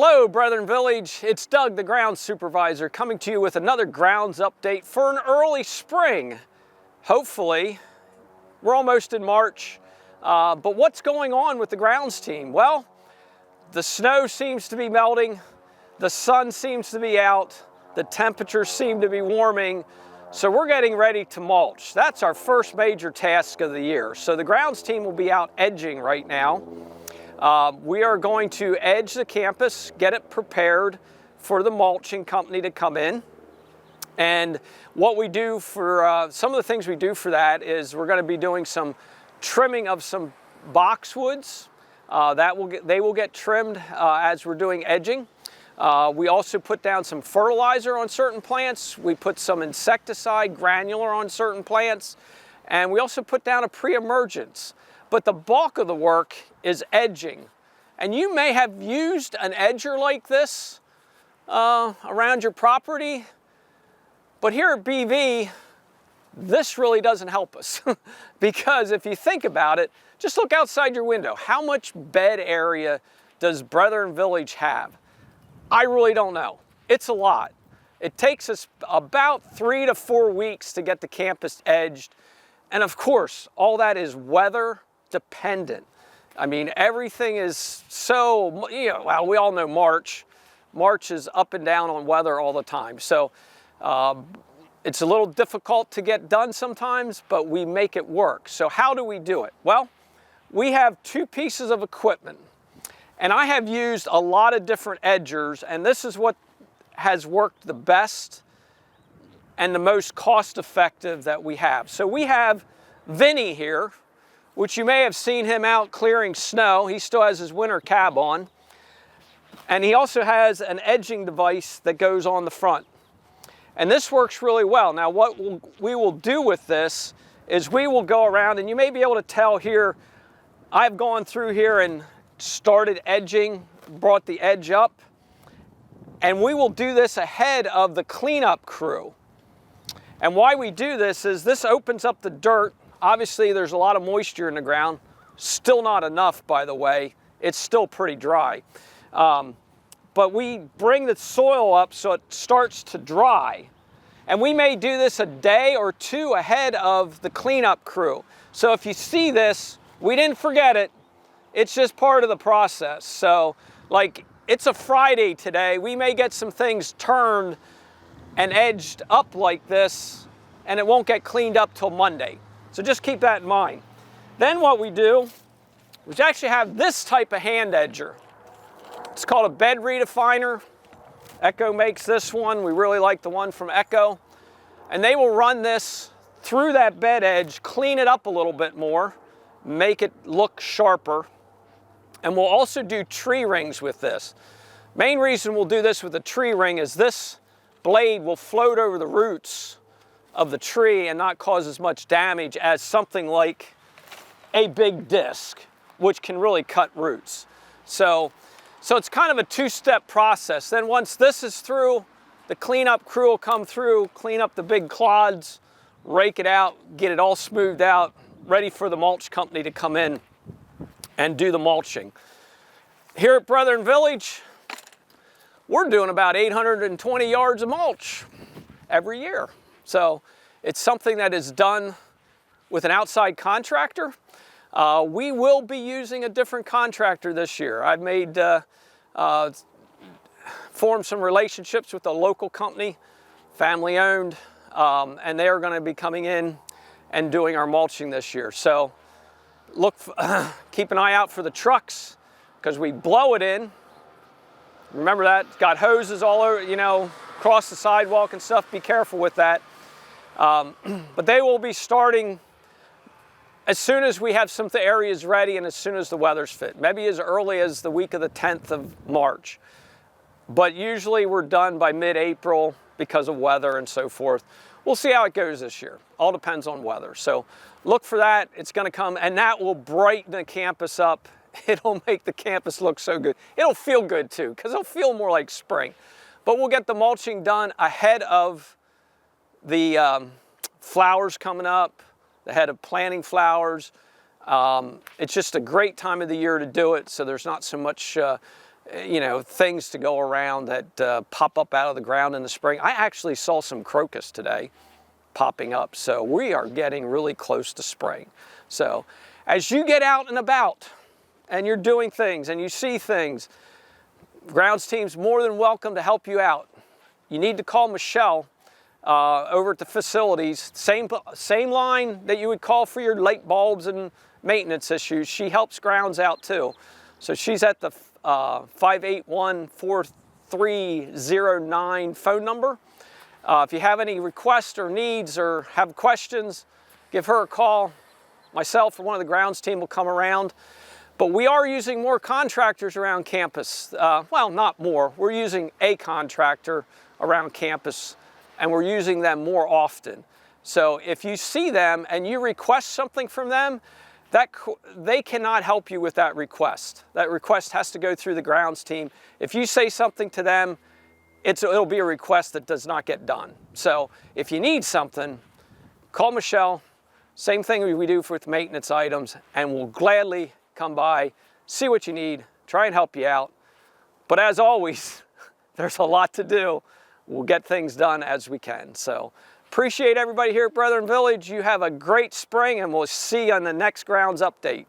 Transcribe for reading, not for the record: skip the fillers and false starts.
Hello, Brethren Village. It's Doug, the grounds supervisor, coming to you with another grounds update for an early spring. Hopefully, we're almost in March, but what's going on with the grounds team? Well, the snow seems to be melting, the sun seems to be out, the temperatures seem to be warming, so we're getting ready to mulch. That's our first major task of the year. So the grounds team will be out edging right now. We are going to edge the campus, get it prepared for the mulching company to come in. And what we do for, some of the things we do for that is we're going to be doing some trimming of some boxwoods. They will get trimmed as we're doing edging. We also put down some fertilizer on certain plants. We put some insecticide granular on certain plants. And we also put down a pre-emergence. But the bulk of the work is edging. And you may have used an edger like this around your property. But here at BV, this really doesn't help us. Because if you think about it, just look outside your window. How much bed area does Brethren Village have? I really don't know. It's a lot. It takes us about 3 to 4 weeks to get the campus edged. And of course, all that is weather dependent. I mean, everything is so, well, we all know March. March is up and down on weather all the time. So it's a little difficult to get done sometimes, but we make it work. So how do we do it? Well, we have 2 pieces of equipment. And I have used a lot of different edgers, and this is what has worked the best and the most cost-effective that we have. So we have Vinny here, which you may have seen him out clearing snow. He still has his winter cab on. And he also has an edging device that goes on the front. And this works really well. Now what we will do with this is we will go around, and you may be able to tell here, I've gone through here and started edging, brought the edge up, and we will do this ahead of the cleanup crew. And why we do this is this opens up the dirt. Obviously there's a lot of moisture in the ground, still not enough, by the way. It's still pretty dry. But we bring the soil up so it starts to dry. And we may do this a day or 2 ahead of the cleanup crew. So if you see this, we didn't forget it. It's just part of the process. So like it's a Friday today, we may get some things turned and edged up like this, and it won't get cleaned up till Monday. So just keep that in mind. Then what we do is actually have this type of hand edger. It's called a bed redefiner. Echo makes this one. We really like the one from Echo. And they will run this through that bed edge, clean it up a little bit more, make it look sharper. And we'll also do tree rings with this. Main reason we'll do this with a tree ring is this blade will float over the roots of the tree and not cause as much damage as something like a big disc, which can really cut roots. So it's kind of a 2-step process. Then once this is through, the cleanup crew will come through, clean up the big clods, rake it out, get it all smoothed out, ready for the mulch company to come in and do the mulching. Here at Brethren Village, we're doing about 820 yards of mulch every year. So it's something that is done with an outside contractor. We will be using a different contractor this year. I've made, formed some relationships with a local company, family owned, and they are gonna be coming in and doing our mulching this year. So keep an eye out for the trucks, because we blow it in. Remember that, it's got hoses all over, across the sidewalk and stuff. Be careful with that. But they will be starting as soon as we have some areas ready and as soon as the weather's fit. Maybe as early as the week of the 10th of March. But usually we're done by mid-April because of weather and so forth. We'll see how it goes this year. All depends on weather. So look for that. It's going to come, and that will brighten the campus up. It'll make the campus look so good. It'll feel good too, because it'll feel more like spring. But we'll get the mulching done ahead of the flowers coming up, ahead of planting flowers. It's just a great time of the year to do it, so there's not so much you know, things to go around that pop up out of the ground in the spring. I actually saw some crocus today popping up, so we are getting really close to spring. So as you get out and about and you're doing things and you see things, grounds team's more than welcome to help you out. You need to call Michelle over at the facilities. Same line that you would call for your light bulbs and maintenance issues. She helps grounds out too. So she's at the 581-4309 phone number. If you have any requests or needs or have questions, give her a call. Myself or one of the grounds team will come around. But we are using more contractors around campus. Well, not more. We're using a contractor around campus, and we're using them more often. So if you see them and you request something from them, they cannot help you with that request. That request has to go through the grounds team. If you say something to them, it'll be a request that does not get done. So if you need something, call Michelle. Same thing we do with maintenance items, and we'll gladly come by, see what you need, try and help you out. But as always, there's a lot to do. We'll get things done as we can. So appreciate everybody here at Brethren Village. You have a great spring, and we'll see you on the next grounds update.